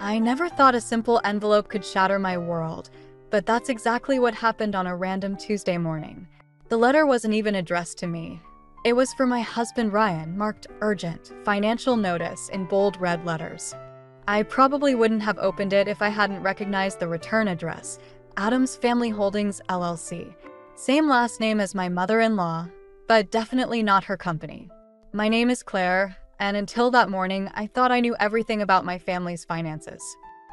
I never thought a simple envelope could shatter my world, but that's exactly what happened on a random Tuesday morning. The letter wasn't even addressed to me. It was for my husband Ryan, marked urgent, financial notice in bold red letters. I probably wouldn't have opened it if I hadn't recognized the return address, Adams Family Holdings LLC. Same last name as my mother-in-law, but definitely not her company. My name is Claire, and until that morning, I thought I knew everything about my family's finances.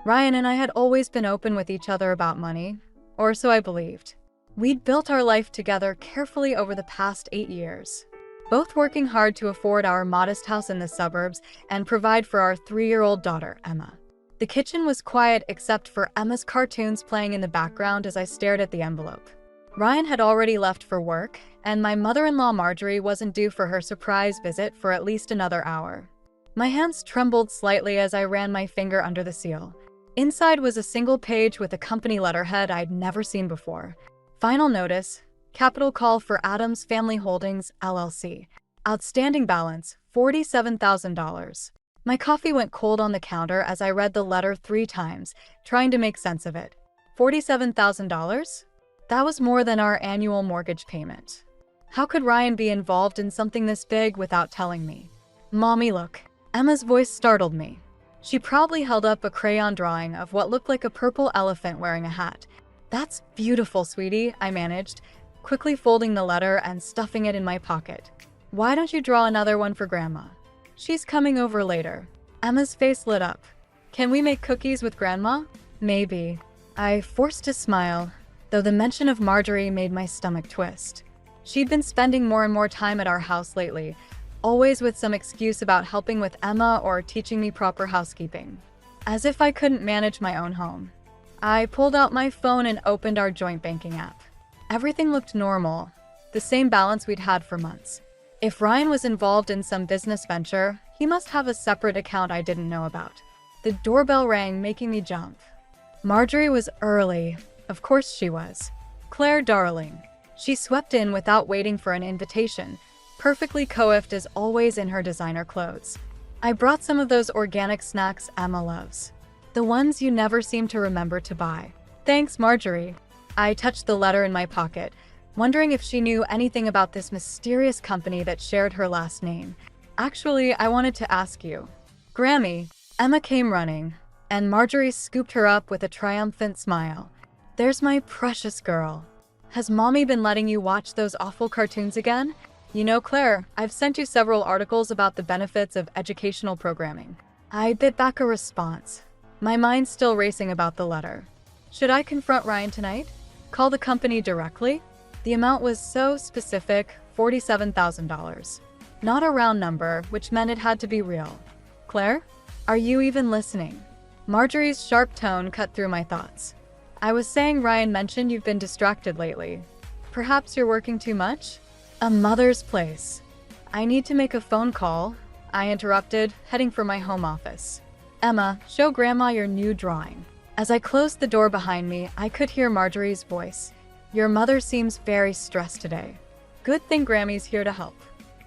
Ryan and I had always been open with each other about money, or so I believed. We'd built our life together carefully over the past 8 years, both working hard to afford our modest house in the suburbs and provide for our 3-year-old daughter, Emma. The kitchen was quiet except for Emma's cartoons playing in the background as I stared at the envelope. Ryan had already left for work, and my mother-in-law Marjorie wasn't due for her surprise visit for at least another hour. My hands trembled slightly as I ran my finger under the seal. Inside was a single page with a company letterhead I'd never seen before. Final notice, capital call for Adams Family Holdings, LLC. Outstanding balance, $47,000. My coffee went cold on the counter as I read the letter 3 times, trying to make sense of it. $47,000? That was more than our annual mortgage payment. How could Ryan be involved in something this big without telling me? Mommy, look. Emma's voice startled me. She proudly held up a crayon drawing of what looked like a purple elephant wearing a hat. That's beautiful, sweetie, I managed, quickly folding the letter and stuffing it in my pocket. Why don't you draw another one for Grandma? She's coming over later. Emma's face lit up. Can we make cookies with Grandma? Maybe. I forced a smile, though the mention of Marjorie made my stomach twist. She'd been spending more and more time at our house lately, always with some excuse about helping with Emma or teaching me proper housekeeping. As if I couldn't manage my own home. I pulled out my phone and opened our joint banking app. Everything looked normal, the same balance we'd had for months. If Ryan was involved in some business venture, he must have a separate account I didn't know about. The doorbell rang, making me jump. Marjorie was early. Of course she was. Claire, darling. She swept in without waiting for an invitation, perfectly coiffed as always in her designer clothes. I brought some of those organic snacks Emma loves. The ones you never seem to remember to buy. Thanks, Marjorie. I touched the letter in my pocket, wondering if she knew anything about this mysterious company that shared her last name. Actually, I wanted to ask you. Grammy. Emma came running, and Marjorie scooped her up with a triumphant smile. There's my precious girl. Has Mommy been letting you watch those awful cartoons again? You know, Claire, I've sent you several articles about the benefits of educational programming. I bit back a response, my mind still racing about the letter. Should I confront Ryan tonight? Call the company directly? The amount was so specific, $47,000. Not a round number, which meant it had to be real. Claire? Are you even listening? Marjorie's sharp tone cut through my thoughts. I was saying Ryan mentioned you've been distracted lately. Perhaps you're working too much? A mother's place. I need to make a phone call, I interrupted, heading for my home office. Emma, show Grandma your new drawing. As I closed the door behind me, I could hear Marjorie's voice. Your mother seems very stressed today. Good thing Grammy's here to help.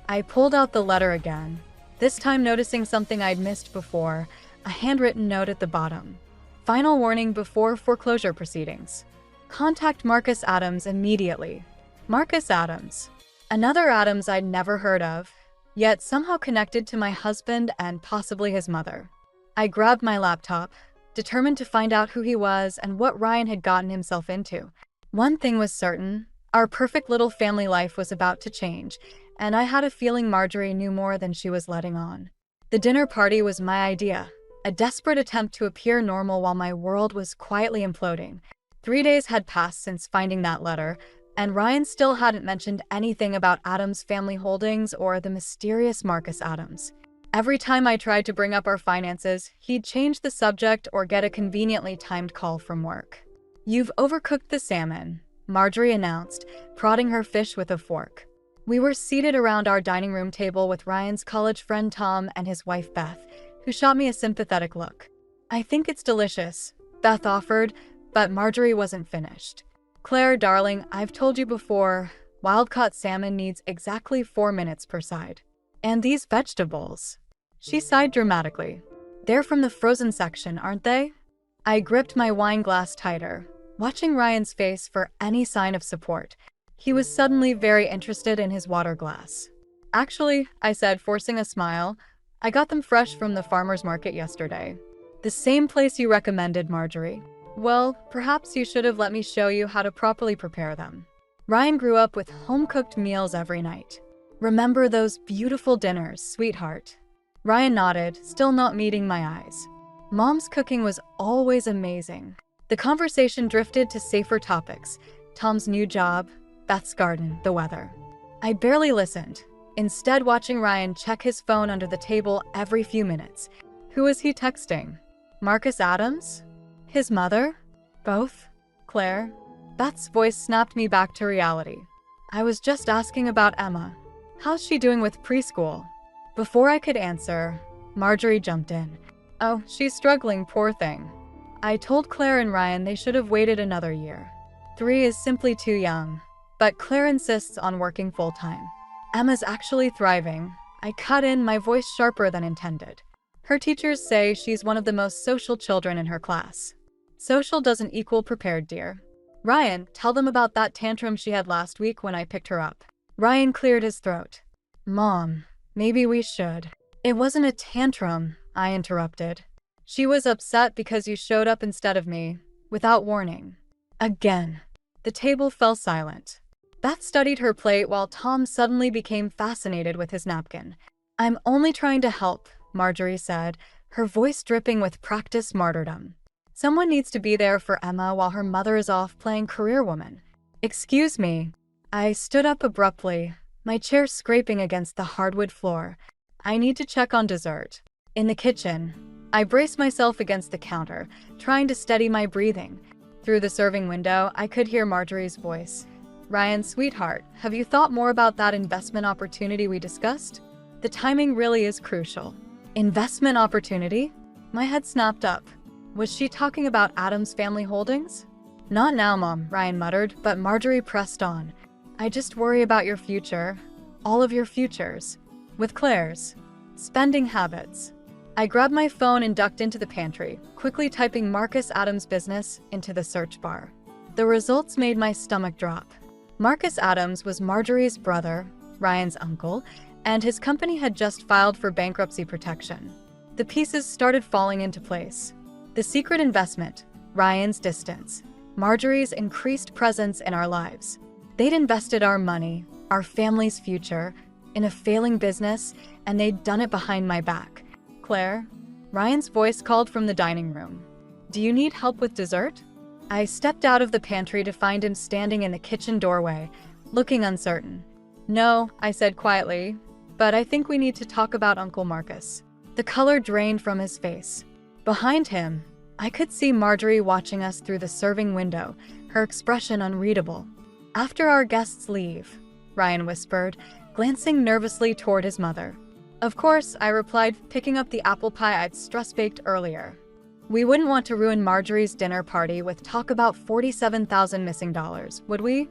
I pulled out the letter again, this time noticing something I'd missed before, a handwritten note at the bottom. Final warning before foreclosure proceedings. Contact Marcus Adams immediately. Marcus Adams. Another Adams I'd never heard of, yet somehow connected to my husband and possibly his mother. I grabbed my laptop, determined to find out who he was and what Ryan had gotten himself into. One thing was certain, our perfect little family life was about to change, and I had a feeling Marjorie knew more than she was letting on. The dinner party was my idea, a desperate attempt to appear normal while my world was quietly imploding. 3 days had passed since finding that letter, and Ryan still hadn't mentioned anything about Adams Family Holdings or the mysterious Marcus Adams. Every time I tried to bring up our finances, he'd change the subject or get a conveniently timed call from work. You've overcooked the salmon, Marjorie announced, prodding her fish with a fork. We were seated around our dining room table with Ryan's college friend Tom and his wife Beth, who shot me a sympathetic look. I think it's delicious, Beth offered, but Marjorie wasn't finished. Claire, darling, I've told you before, wild-caught salmon needs exactly 4 minutes per side. And these vegetables. She sighed dramatically. They're from the frozen section, aren't they? I gripped my wine glass tighter, watching Ryan's face for any sign of support. He was suddenly very interested in his water glass. Actually, I said, forcing a smile, I got them fresh from the farmer's market yesterday. The same place you recommended, Marjorie. Well, perhaps you should have let me show you how to properly prepare them. Ryan grew up with home-cooked meals every night. Remember those beautiful dinners, sweetheart? Ryan nodded, still not meeting my eyes. Mom's cooking was always amazing. The conversation drifted to safer topics: Tom's new job, Beth's garden, the weather. I barely listened, instead watching Ryan check his phone under the table every few minutes. Who was he texting? Marcus Adams? His mother? Both? Claire? Beth's voice snapped me back to reality. I was just asking about Emma. How's she doing with preschool? Before I could answer, Marjorie jumped in. Oh, she's struggling, poor thing. I told Claire and Ryan they should have waited another year. 3 is simply too young, but Claire insists on working full-time. Emma's actually thriving. I cut in, my voice sharper than intended. Her teachers say she's one of the most social children in her class. Social doesn't equal prepared, dear. Ryan, tell them about that tantrum she had last week when I picked her up. Ryan cleared his throat. Mom, maybe we should. It wasn't a tantrum, I interrupted. She was upset because you showed up instead of me, without warning. Again. The table fell silent. Beth studied her plate while Tom suddenly became fascinated with his napkin. I'm only trying to help, Marjorie said, her voice dripping with practiced martyrdom. Someone needs to be there for Emma while her mother is off playing career woman. Excuse me. I stood up abruptly, my chair scraping against the hardwood floor. I need to check on dessert. In the kitchen, I braced myself against the counter, trying to steady my breathing. Through the serving window, I could hear Marjorie's voice. Ryan, sweetheart, have you thought more about that investment opportunity we discussed? The timing really is crucial. Investment opportunity? My head snapped up. Was she talking about Adam's family holdings? Not now, Mom, Ryan muttered, but Marjorie pressed on. I just worry about your future. All of your futures. With Claire's. Spending habits. I grabbed my phone and ducked into the pantry, quickly typing Marcus Adams' business into the search bar. The results made my stomach drop. Marcus Adams was Marjorie's brother, Ryan's uncle, and his company had just filed for bankruptcy protection. The pieces started falling into place. The secret investment, Ryan's distance, Marjorie's increased presence in our lives. They'd invested our money, our family's future, in a failing business, and they'd done it behind my back. Claire? Ryan's voice called from the dining room. Do you need help with dessert? I stepped out of the pantry to find him standing in the kitchen doorway, looking uncertain. No, I said quietly, but I think we need to talk about Uncle Marcus. The color drained from his face. Behind him, I could see Marjorie watching us through the serving window, her expression unreadable. After our guests leave, Ryan whispered, glancing nervously toward his mother. Of course, I replied, picking up the apple pie I'd stress-baked earlier. We wouldn't want to ruin Marjorie's dinner party with talk about $47,000 missing dollars, would we?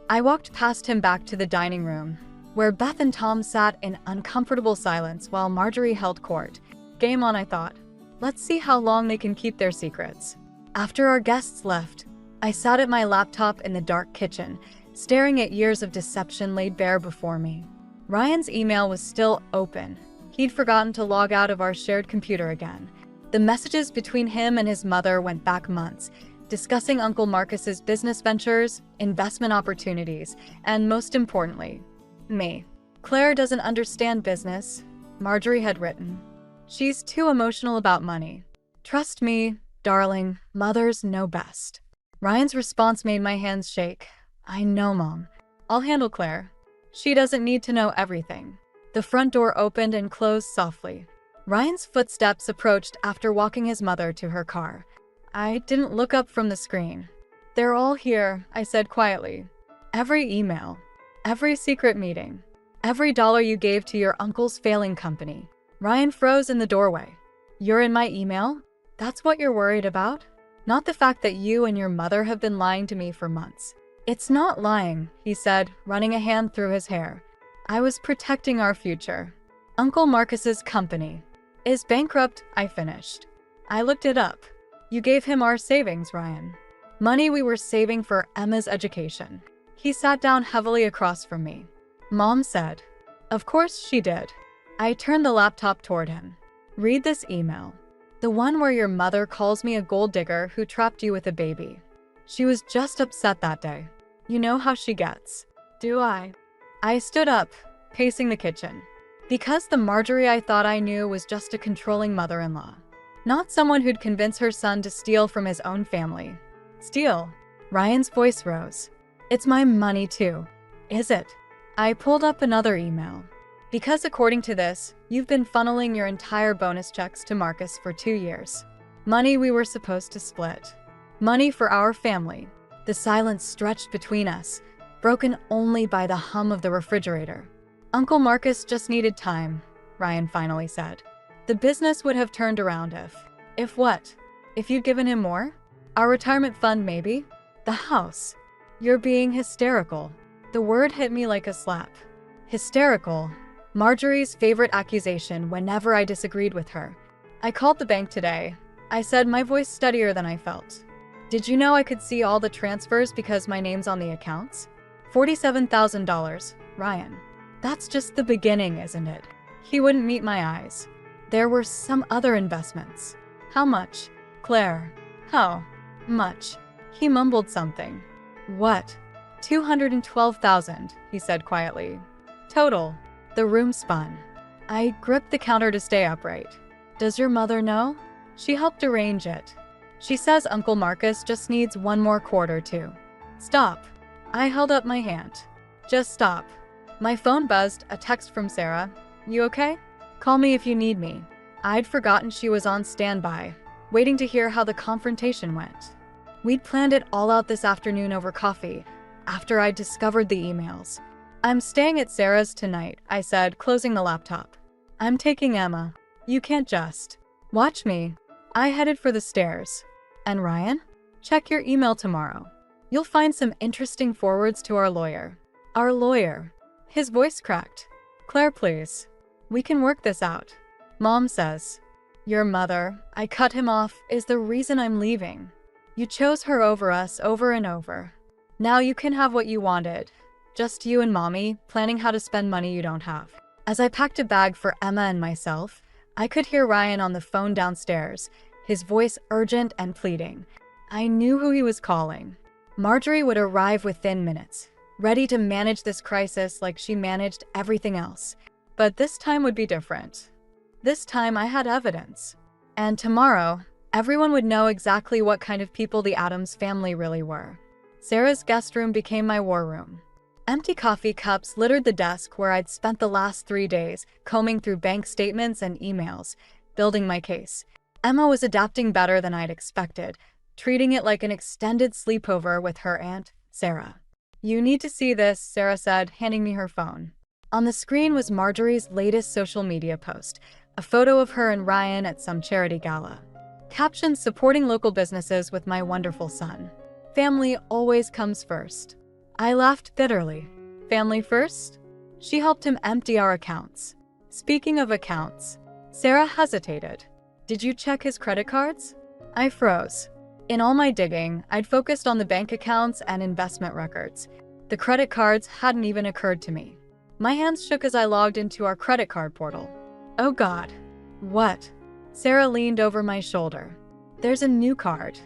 I walked past him back to the dining room, where Beth and Tom sat in uncomfortable silence while Marjorie held court. Game on, I thought. Let's see how long they can keep their secrets. After our guests left, I sat at my laptop in the dark kitchen, staring at years of deception laid bare before me. Ryan's email was still open. He'd forgotten to log out of our shared computer again. The messages between him and his mother went back months, discussing Uncle Marcus's business ventures, investment opportunities, and most importantly, me. Claire doesn't understand business, Marjorie had written. She's too emotional about money. Trust me, darling, mothers know best. Ryan's response made my hands shake. I know, Mom. I'll handle Claire. She doesn't need to know everything. The front door opened and closed softly. Ryan's footsteps approached after walking his mother to her car. I didn't look up from the screen. They're all here, I said quietly. Every email, every secret meeting, every dollar you gave to your uncle's failing company. Ryan froze in the doorway. You're in my email? That's what you're worried about? Not the fact that you and your mother have been lying to me for months. It's not lying, he said, running a hand through his hair. I was protecting our future. Uncle Marcus's company. Is bankrupt, I finished. I looked it up. You gave him our savings, Ryan. Money we were saving for Emma's education. He sat down heavily across from me. Mom said. Of course she did. I turned the laptop toward him. Read this email. The one where your mother calls me a gold digger who trapped you with a baby. She was just upset that day. You know how she gets. Do I? I stood up, pacing the kitchen. Because the Marjorie I thought I knew was just a controlling mother-in-law. Not someone who'd convince her son to steal from his own family. Steal? Ryan's voice rose. It's my money too. Is it? I pulled up another email. Because according to this, you've been funneling your entire bonus checks to Marcus for 2 years. Money we were supposed to split. Money for our family. The silence stretched between us, broken only by the hum of the refrigerator. Uncle Marcus just needed time, Ryan finally said. The business would have turned around if what? If you'd given him more? Our retirement fund, maybe? The house. You're being hysterical. The word hit me like a slap. Hysterical. Marjorie's favorite accusation whenever I disagreed with her. I called the bank today. I said, my voice steadier than I felt. Did you know I could see all the transfers because my name's on the accounts? $47,000, Ryan. That's just the beginning, isn't it? He wouldn't meet my eyes. There were some other investments. How much? Claire. How much? He mumbled something. What? $212,000, he said quietly. Total. The room spun. I gripped the counter to stay upright. Does your mother know? She helped arrange it. She says Uncle Marcus just needs one more quarter too. Stop. I held up my hand. Just stop. My phone buzzed, a text from Sarah. You okay? Call me if you need me. I'd forgotten she was on standby, waiting to hear how the confrontation went. We'd planned it all out this afternoon over coffee, after I'd discovered the emails. I'm staying at Sarah's tonight, I said, closing the laptop. I'm taking Emma. You can't just. Watch me. I headed for the stairs. And Ryan? Check your email tomorrow. You'll find some interesting forwards to our lawyer. Our lawyer. His voice cracked. Claire, please. We can work this out. Mom says. Your mother, I cut him off, is the reason I'm leaving. You chose her over us over and over. Now you can have what you wanted. Just you and Mommy, planning how to spend money you don't have. As I packed a bag for Emma and myself, I could hear Ryan on the phone downstairs, his voice urgent and pleading. I knew who he was calling. Marjorie would arrive within minutes, ready to manage this crisis like she managed everything else. But this time would be different. This time I had evidence. And tomorrow, everyone would know exactly what kind of people the Addams family really were. Sarah's guest room became my war room. Empty coffee cups littered the desk where I'd spent the last 3 days, combing through bank statements and emails, building my case. Emma was adapting better than I'd expected, treating it like an extended sleepover with her aunt, Sarah. You need to see this, Sarah said, handing me her phone. On the screen was Marjorie's latest social media post, a photo of her and Ryan at some charity gala. Captions supporting local businesses with my wonderful son. Family always comes first. I laughed bitterly. Family first? She helped him empty our accounts. Speaking of accounts, Sarah hesitated. Did you check his credit cards? I froze. In all my digging, I'd focused on the bank accounts and investment records. The credit cards hadn't even occurred to me. My hands shook as I logged into our credit card portal. Oh God. What? Sarah leaned over my shoulder. There's a new card.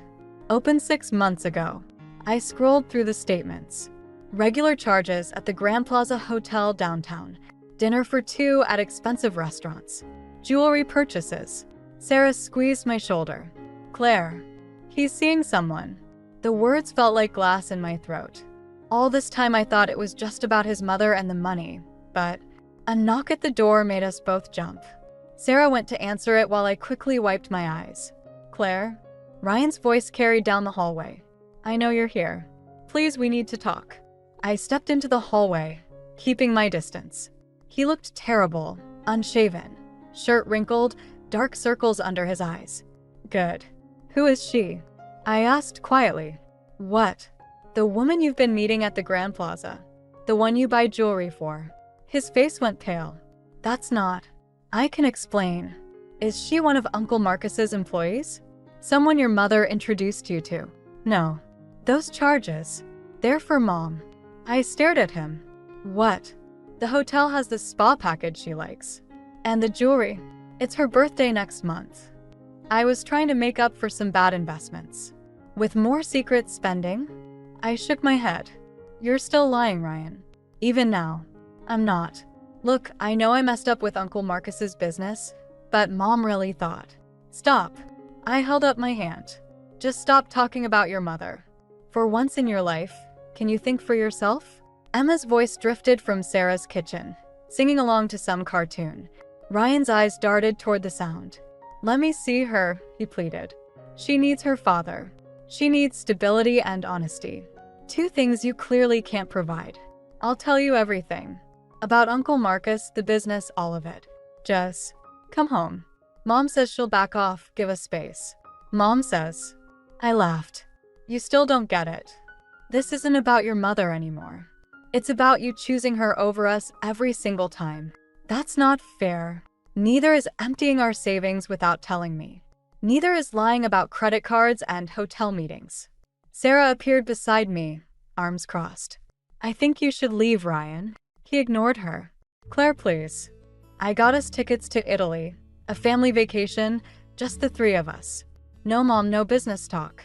Opened 6 months ago. I scrolled through the statements. Regular charges at the Grand Plaza Hotel downtown. Dinner for 2 at expensive restaurants. Jewelry purchases. Sarah squeezed my shoulder. Claire. He's seeing someone. The words felt like glass in my throat. All this time I thought it was just about his mother and the money, but a knock at the door made us both jump. Sarah went to answer it while I quickly wiped my eyes. Claire? Ryan's voice carried down the hallway. I know you're here. Please, we need to talk. I stepped into the hallway, keeping my distance. He looked terrible, unshaven, shirt wrinkled, dark circles under his eyes. Good. Who is she? I asked quietly. What? The woman you've been meeting at the Grand Plaza. The one you buy jewelry for. His face went pale. That's not. I can explain. Is she one of Uncle Marcus's employees? Someone your mother introduced you to? No. Those charges, they're for Mom. I stared at him. What? The hotel has the spa package she likes. And the jewelry. It's her birthday next month. I was trying to make up for some bad investments. With more secret spending? I shook my head. You're still lying, Ryan. Even now. I'm not. Look, I know I messed up with Uncle Marcus's business, but Mom really thought. Stop. I held up my hand. Just stop talking about your mother. For once in your life, can you think for yourself? Emma's voice drifted from Sarah's kitchen, singing along to some cartoon. Ryan's eyes darted toward the sound. Let me see her, he pleaded. She needs her father. She needs stability and honesty. Two things you clearly can't provide. I'll tell you everything. About Uncle Marcus, the business, all of it. Just come home. Mom says she'll back off, give us space. Mom says. I laughed. You still don't get it. This isn't about your mother anymore. It's about you choosing her over us every single time. That's not fair. Neither is emptying our savings without telling me. Neither is lying about credit cards and hotel meetings. Sarah appeared beside me, arms crossed. I think you should leave, Ryan. He ignored her. Claire, please. I got us tickets to Italy. A family vacation, just the three of us. No mom, no business talk.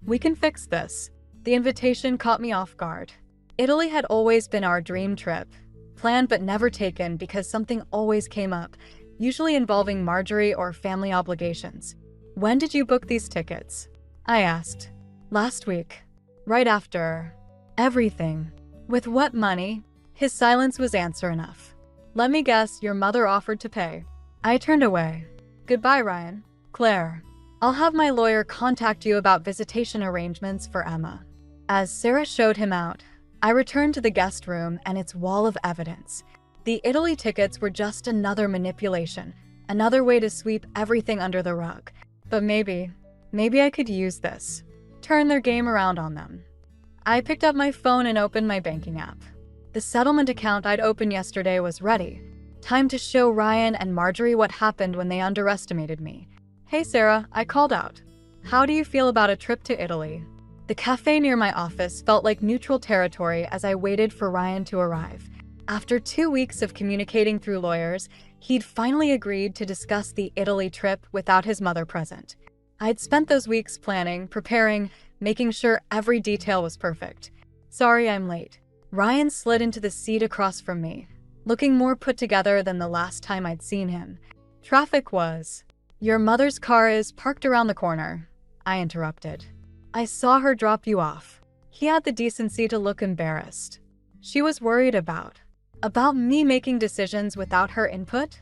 We can fix this. The invitation caught me off guard. Italy had always been our dream trip. Planned but never taken because something always came up, usually involving Marjorie or family obligations. When did you book these tickets? I asked. Last week. Right after. Everything. With what money? His silence was answer enough. Let me guess, your mother offered to pay. I turned away. Goodbye, Ryan. Claire. I'll have my lawyer contact you about visitation arrangements for Emma. As Sarah showed him out, I returned to the guest room and its wall of evidence. The Italy tickets were just another manipulation, another way to sweep everything under the rug. But maybe I could use this. Turn their game around on them. I picked up my phone and opened my banking app. The settlement account I'd opened yesterday was ready. Time to show Ryan and Marjorie what happened when they underestimated me. Hey Sarah, I called out. How do you feel about a trip to Italy? The cafe near my office felt like neutral territory as I waited for Ryan to arrive. After 2 weeks of communicating through lawyers, he'd finally agreed to discuss the Italy trip without his mother present. I'd spent those weeks planning, preparing, making sure every detail was perfect. Sorry I'm late. Ryan slid into the seat across from me, looking more put together than the last time I'd seen him. Traffic was. Your mother's car is parked around the corner, I interrupted. I saw her drop you off. He had the decency to look embarrassed. She was worried about me making decisions without her input?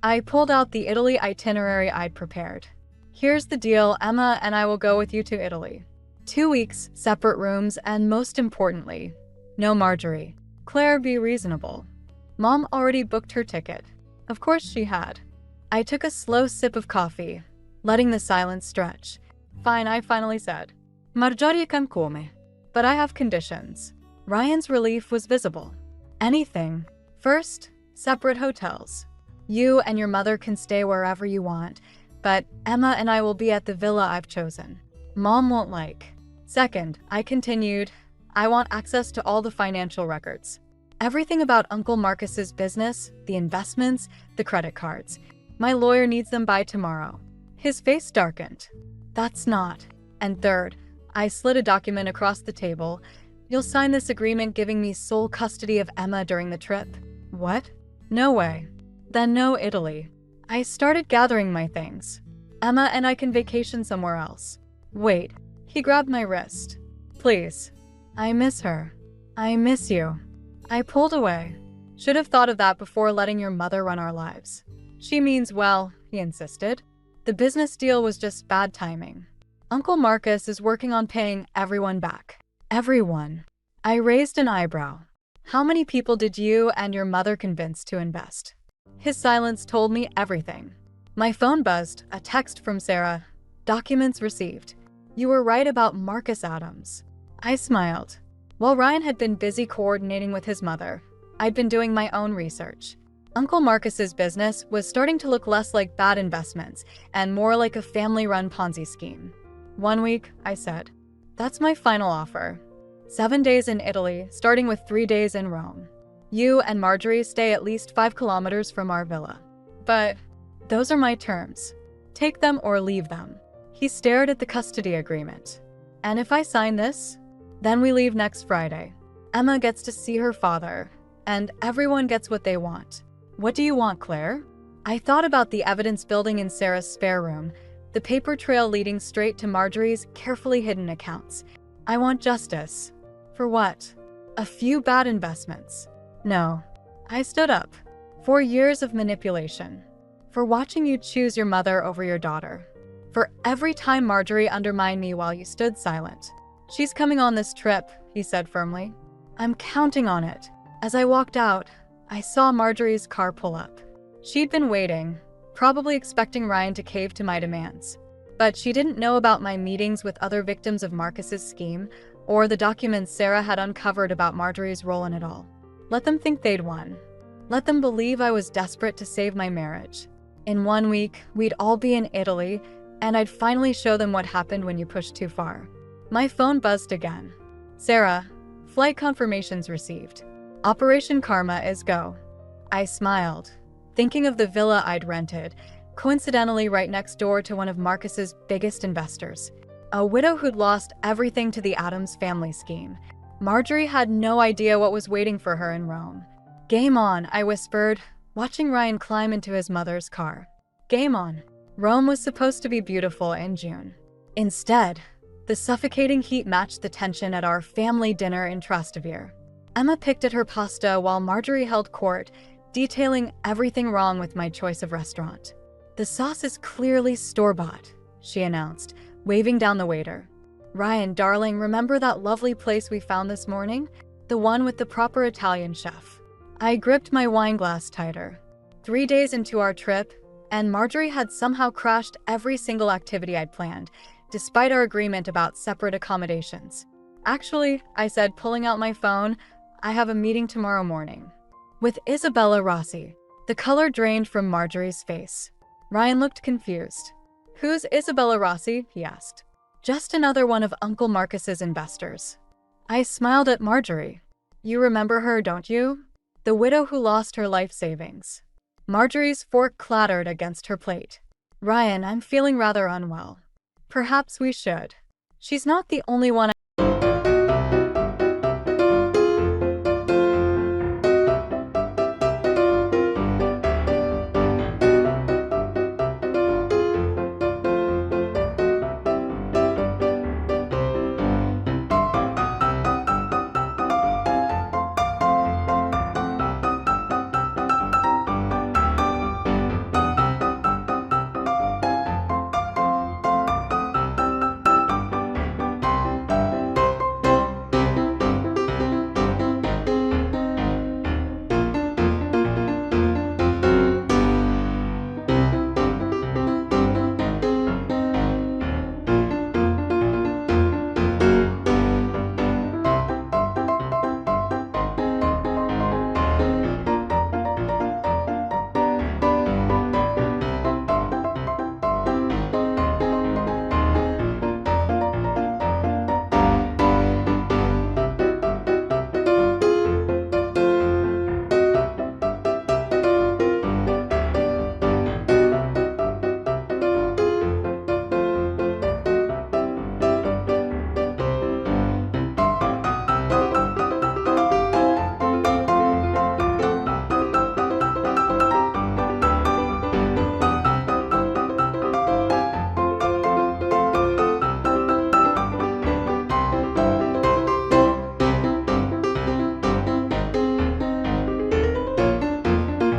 I pulled out the Italy itinerary I'd prepared. Here's the deal, Emma and I will go with you to Italy. 2 weeks, separate rooms, and most importantly, no Marjorie. Claire, be reasonable. Mom already booked her ticket. Of course she had. I took a slow sip of coffee, letting the silence stretch. Fine, I finally said. Marjorie can come. But I have conditions. Ryan's relief was visible. Anything. First, separate hotels. You and your mother can stay wherever you want, but Emma and I will be at the villa I've chosen. Mom won't like. Second, I continued, I want access to all the financial records. Everything about Uncle Marcus's business, the investments, the credit cards. My lawyer needs them by tomorrow. His face darkened. That's not. And third, I slid a document across the table. You'll sign this agreement giving me sole custody of Emma during the trip. What? No way. Then no Italy. I started gathering my things. Emma and I can vacation somewhere else. Wait. He grabbed my wrist. Please. I miss her. I miss you. I pulled away. Should have thought of that before letting your mother run our lives. She means well, he insisted. The business deal was just bad timing. Uncle Marcus is working on paying everyone back. Everyone. I raised an eyebrow. How many people did you and your mother convince to invest? His silence told me everything. My phone buzzed, a text from Sarah. Documents received. You were right about Marcus Adams. I smiled. While Ryan had been busy coordinating with his mother, I'd been doing my own research. Uncle Marcus's business was starting to look less like bad investments and more like a family-run Ponzi scheme. 1 week, I said. That's my final offer. 7 days in Italy, starting with 3 days in Rome. You and Marjorie stay at least 5 kilometers from our villa. But those are my terms. Take them or leave them. He stared at the custody agreement. And if I sign this, then we leave next Friday. Emma gets to see her father, and everyone gets what they want. What do you want, Claire? I thought about the evidence building in Sarah's spare room, the paper trail leading straight to Marjorie's carefully hidden accounts. I want justice. For what? A few bad investments. No. I stood up. 4 years of manipulation. For watching you choose your mother over your daughter. For every time Marjorie undermined me while you stood silent. She's coming on this trip, he said firmly. I'm counting on it. As I walked out, I saw Marjorie's car pull up. She'd been waiting, probably expecting Ryan to cave to my demands. But she didn't know about my meetings with other victims of Marcus's scheme, or the documents Sarah had uncovered about Marjorie's role in it all. Let them think they'd won. Let them believe I was desperate to save my marriage. In 1 week, we'd all be in Italy, and I'd finally show them what happened when you pushed too far. My phone buzzed again. Sarah, flight confirmations received. Operation Karma is go. I smiled, thinking of the villa I'd rented, coincidentally right next door to one of Marcus's biggest investors. A widow who'd lost everything to the Addams family scheme. Marjorie had no idea what was waiting for her in Rome. Game on, I whispered, watching Ryan climb into his mother's car. Game on. Rome was supposed to be beautiful in June. Instead, the suffocating heat matched the tension at our family dinner in Trastevere. Emma picked at her pasta while Marjorie held court, detailing everything wrong with my choice of restaurant. The sauce is clearly store-bought, she announced, waving down the waiter. Ryan, darling, remember that lovely place we found this morning? The one with the proper Italian chef. I gripped my wine glass tighter. 3 days into our trip, and Marjorie had somehow crashed every single activity I'd planned, despite our agreement about separate accommodations. Actually, I said, pulling out my phone, I have a meeting tomorrow morning. With Isabella Rossi. The color drained from Marjorie's face. Ryan looked confused. Who's Isabella Rossi? He asked. Just another one of Uncle Marcus's investors. I smiled at Marjorie. You remember her, don't you? The widow who lost her life savings. Marjorie's fork clattered against her plate. Ryan, I'm feeling rather unwell. Perhaps we should. She's not the only one.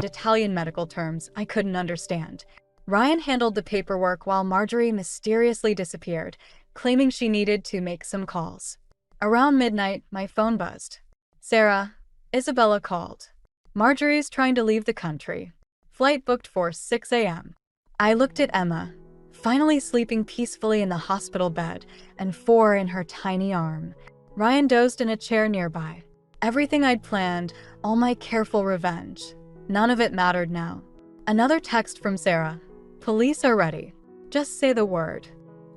Italian medical terms I couldn't understand. Ryan handled the paperwork while Marjorie mysteriously disappeared, claiming she needed to make some calls. Around midnight, my phone buzzed. Sarah, Isabella called. Marjorie's trying to leave the country. Flight booked for 6 a.m. I looked at Emma, finally sleeping peacefully in the hospital bed, and 4 in her tiny arm. Ryan dozed in a chair nearby. Everything I'd planned, all my careful revenge, None of it mattered now. Another text from Sarah. Police are ready. Just say the word.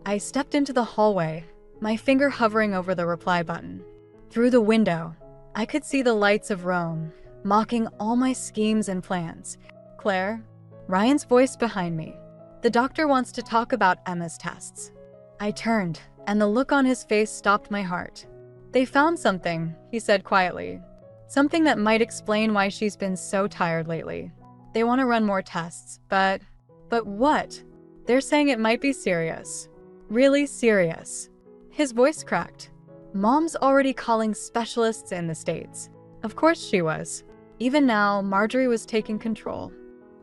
I stepped into the hallway, my finger hovering over the reply button. Through the window, I could see the lights of Rome, mocking all my schemes and plans. Claire? Ryan's voice behind me. The doctor wants to talk about Emma's tests. I turned, and the look on his face stopped my heart. They found something, he said quietly. Something that might explain why she's been so tired lately. They want to run more tests, but what? They're saying it might be serious. Really serious. His voice cracked. Mom's already calling specialists in the States. Of course she was. Even now, Marjorie was taking control.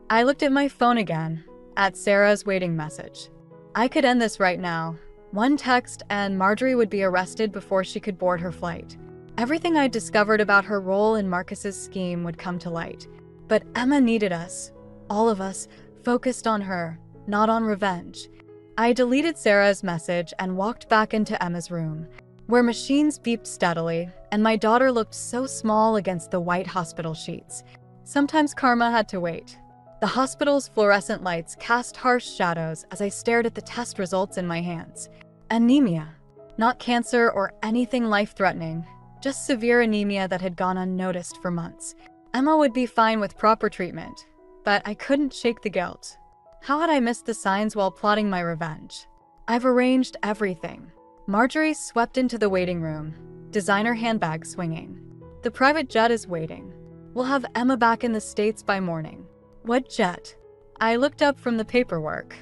I looked at my phone again, at Sarah's waiting message. I could end this right now. One text and Marjorie would be arrested before she could board her flight. Everything I'd discovered about her role in Marcus's scheme would come to light. But Emma needed us, all of us, focused on her, not on revenge. I deleted Sarah's message and walked back into Emma's room, where machines beeped steadily, and my daughter looked so small against the white hospital sheets. Sometimes karma had to wait. The hospital's fluorescent lights cast harsh shadows as I stared at the test results in my hands. Anemia. Not cancer or anything life-threatening, just severe anemia that had gone unnoticed for months. Emma would be fine with proper treatment, but I couldn't shake the guilt. How had I missed the signs while plotting my revenge? I've arranged everything. Marjorie swept into the waiting room, designer handbag swinging. The private jet is waiting. We'll have Emma back in the States by morning. What jet? I looked up from the paperwork.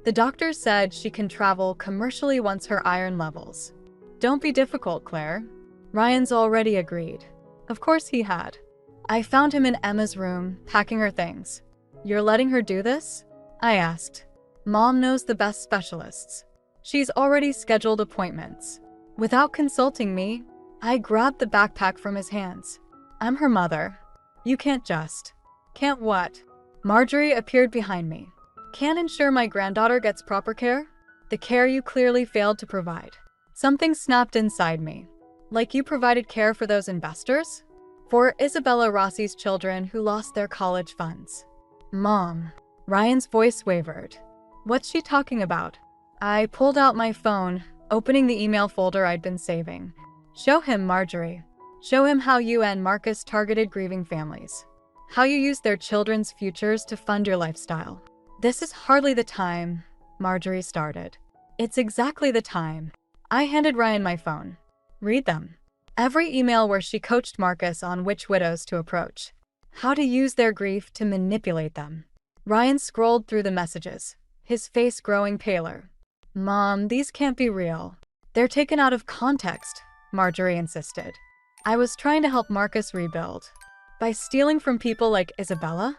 The doctor said she can travel commercially once her iron levels. Don't be difficult, Claire. Ryan's already agreed. Of course he had. I found him in Emma's room, packing her things. You're letting her do this? I asked. Mom knows the best specialists. She's already scheduled appointments. Without consulting me, I grabbed the backpack from his hands. I'm her mother. You can't just. Can't what? Marjorie appeared behind me. Can't ensure my granddaughter gets proper care? The care you clearly failed to provide. Something snapped inside me. Like you provided care for those investors? For Isabella Rossi's children who lost their college funds. Mom. Ryan's voice wavered. What's she talking about? I pulled out my phone, opening the email folder I'd been saving. Show him, Marjorie. Show him how you and Marcus targeted grieving families. How you used their children's futures to fund your lifestyle. This is hardly the time, Marjorie started. It's exactly the time. I handed Ryan my phone. Read them. Every email where she coached Marcus on which widows to approach. How to use their grief to manipulate them. Ryan scrolled through the messages, his face growing paler. Mom, these can't be real. They're taken out of context, Marjorie insisted. I was trying to help Marcus rebuild. By stealing from people like Isabella?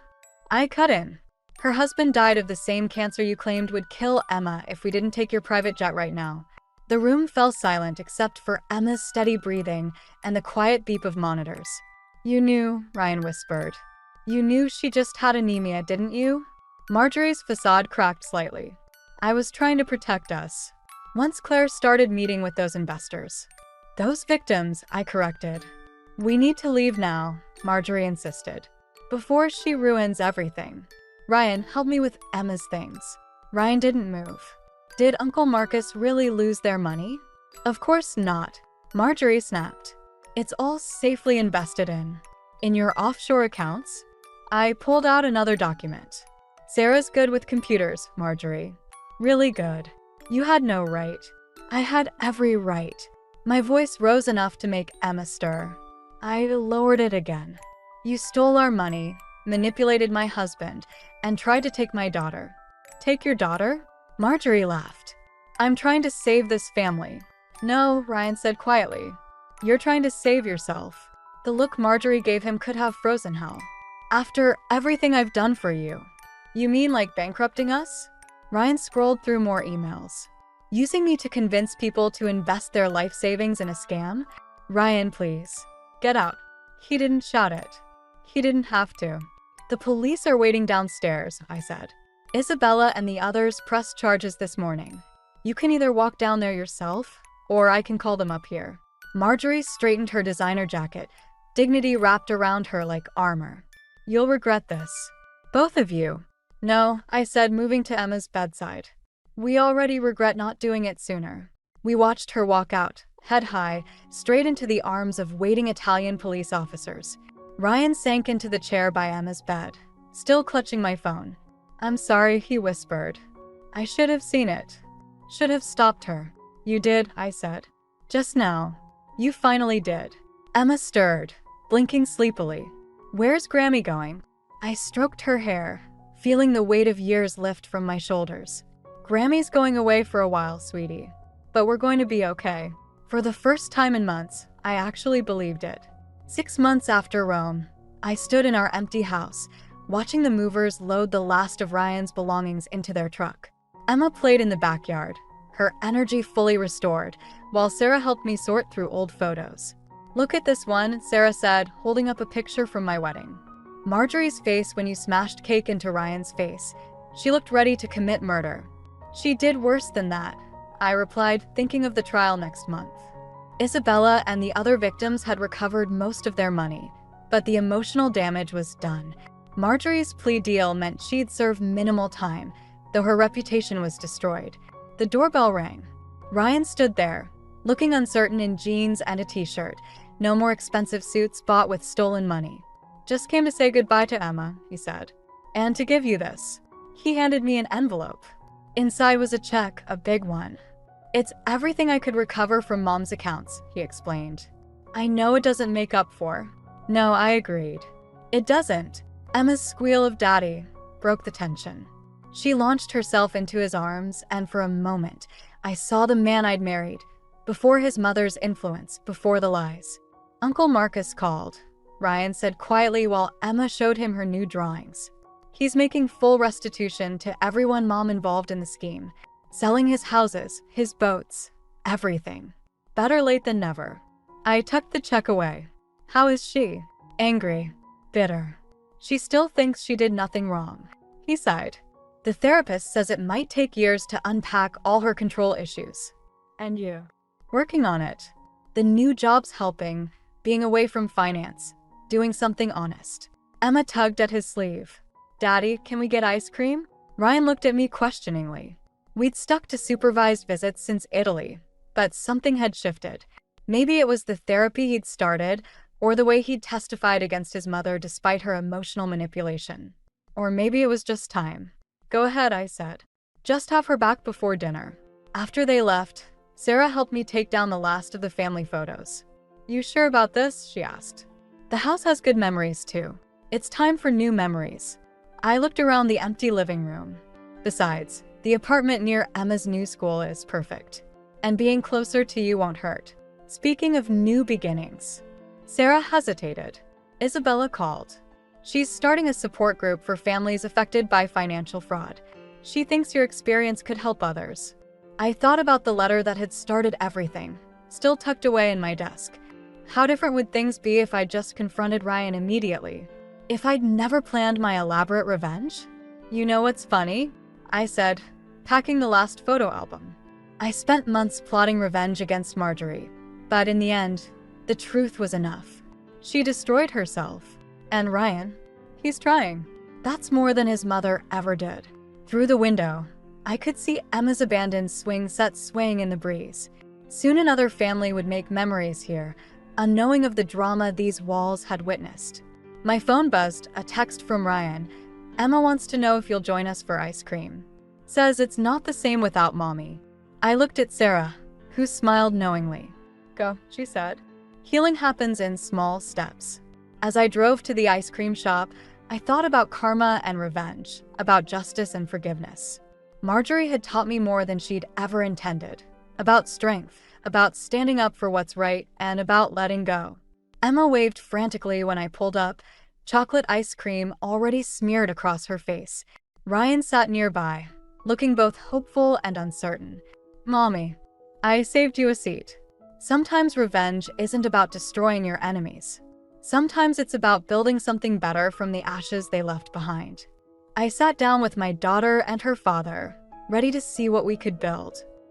I cut in. Her husband died of the same cancer you claimed would kill Emma if we didn't take your private jet right now. The room fell silent except for Emma's steady breathing and the quiet beep of monitors. You knew, Ryan whispered. You knew she just had anemia, didn't you? Marjorie's facade cracked slightly. I was trying to protect us. Once Claire started meeting with those investors. Those victims, I corrected. We need to leave now, Marjorie insisted. Before she ruins everything. Ryan, help me with Emma's things. Ryan didn't move. Did Uncle Marcus really lose their money? Of course not. Marjorie snapped. It's all safely invested in your offshore accounts? I pulled out another document. Sarah's good with computers, Marjorie. Really good. You had no right. I had every right. My voice rose enough to make Emma stir. I lowered it again. You stole our money, manipulated my husband, and tried to take my daughter. Take your daughter? Marjorie laughed. I'm trying to save this family. No, Ryan said quietly. You're trying to save yourself. The look Marjorie gave him could have frozen hell. After everything I've done for you. You mean like bankrupting us? Ryan scrolled through more emails. Using me to convince people to invest their life savings in a scam? Ryan, please. Get out. He didn't shout it. He didn't have to. The police are waiting downstairs, I said. Isabella and the others pressed charges this morning. You can either walk down there yourself, or I can call them up here. Marjorie straightened her designer jacket, dignity wrapped around her like armor. You'll regret this. Both of you. No, I said, moving to Emma's bedside. We already regret not doing it sooner. We watched her walk out, head high, straight into the arms of waiting Italian police officers. Ryan sank into the chair by Emma's bed, still clutching my phone. I'm sorry, he whispered. I should have seen it. Should have stopped her. You did, I said. Just now. You finally did. Emma stirred, blinking sleepily. Where's Grammy going? I stroked her hair, feeling the weight of years lift from my shoulders. Grammy's going away for a while, sweetie. But we're going to be okay. For the first time in months, I actually believed it. 6 months after Rome, I stood in our empty house, watching the movers load the last of Ryan's belongings into their truck. Emma played in the backyard, her energy fully restored, while Sarah helped me sort through old photos. Look at this one, Sarah said, holding up a picture from my wedding. Marjorie's face when you smashed cake into Ryan's face. She looked ready to commit murder. She did worse than that, I replied, thinking of the trial next month. Isabella and the other victims had recovered most of their money, but the emotional damage was done. Marjorie's plea deal meant she'd serve minimal time, though her reputation was destroyed. The doorbell rang. Ryan stood there, looking uncertain in jeans and a t-shirt. No more expensive suits bought with stolen money. Just came to say goodbye to Emma, he said. And to give you this. He handed me an envelope. Inside was a check, a big one. It's everything I could recover from Mom's accounts, he explained. I know it doesn't make up for. No, I agreed. It doesn't. Emma's squeal of daddy broke the tension. She launched herself into his arms, and for a moment, I saw the man I'd married, before his mother's influence, before the lies. Uncle Marcus called, Ryan said quietly while Emma showed him her new drawings. He's making full restitution to everyone Mom involved in the scheme, selling his houses, his boats, everything. Better late than never. I tucked the check away. How is she? Angry. Bitter. She still thinks she did nothing wrong. He sighed. The therapist says it might take years to unpack all her control issues. And you? Working on it. The new job's helping, being away from finance, doing something honest. Emma tugged at his sleeve. Daddy, can we get ice cream? Ryan looked at me questioningly. We'd stuck to supervised visits since Italy, but something had shifted. Maybe it was the therapy he'd started, or the way he'd testified against his mother despite her emotional manipulation. Or maybe it was just time. Go ahead, I said. Just have her back before dinner. After they left, Sarah helped me take down the last of the family photos. You sure about this? She asked. The house has good memories too. It's time for new memories. I looked around the empty living room. Besides, the apartment near Emma's new school is perfect. And being closer to you won't hurt. Speaking of new beginnings. Sarah hesitated. Isabella called. She's starting a support group for families affected by financial fraud. She thinks your experience could help others. I thought about the letter that had started everything, still tucked away in my desk. How different would things be if I'd just confronted Ryan immediately? If I'd never planned my elaborate revenge? You know what's funny? I said, packing the last photo album. I spent months plotting revenge against Marjorie, but in the end, the truth was enough. She destroyed herself. And Ryan, he's trying. That's more than his mother ever did. Through the window, I could see Emma's abandoned swing set swaying in the breeze. Soon another family would make memories here, unknowing of the drama these walls had witnessed. My phone buzzed, a text from Ryan. Emma wants to know if you'll join us for ice cream. Says it's not the same without Mommy. I looked at Sarah, who smiled knowingly. Go, she said. Healing happens in small steps. As I drove to the ice cream shop, I thought about karma and revenge, about justice and forgiveness. Marjorie had taught me more than she'd ever intended. About strength, about standing up for what's right, and about letting go. Emma waved frantically when I pulled up, chocolate ice cream already smeared across her face. Ryan sat nearby, looking both hopeful and uncertain. Mommy, I saved you a seat. Sometimes revenge isn't about destroying your enemies. Sometimes it's about building something better from the ashes they left behind. I sat down with my daughter and her father, ready to see what we could build.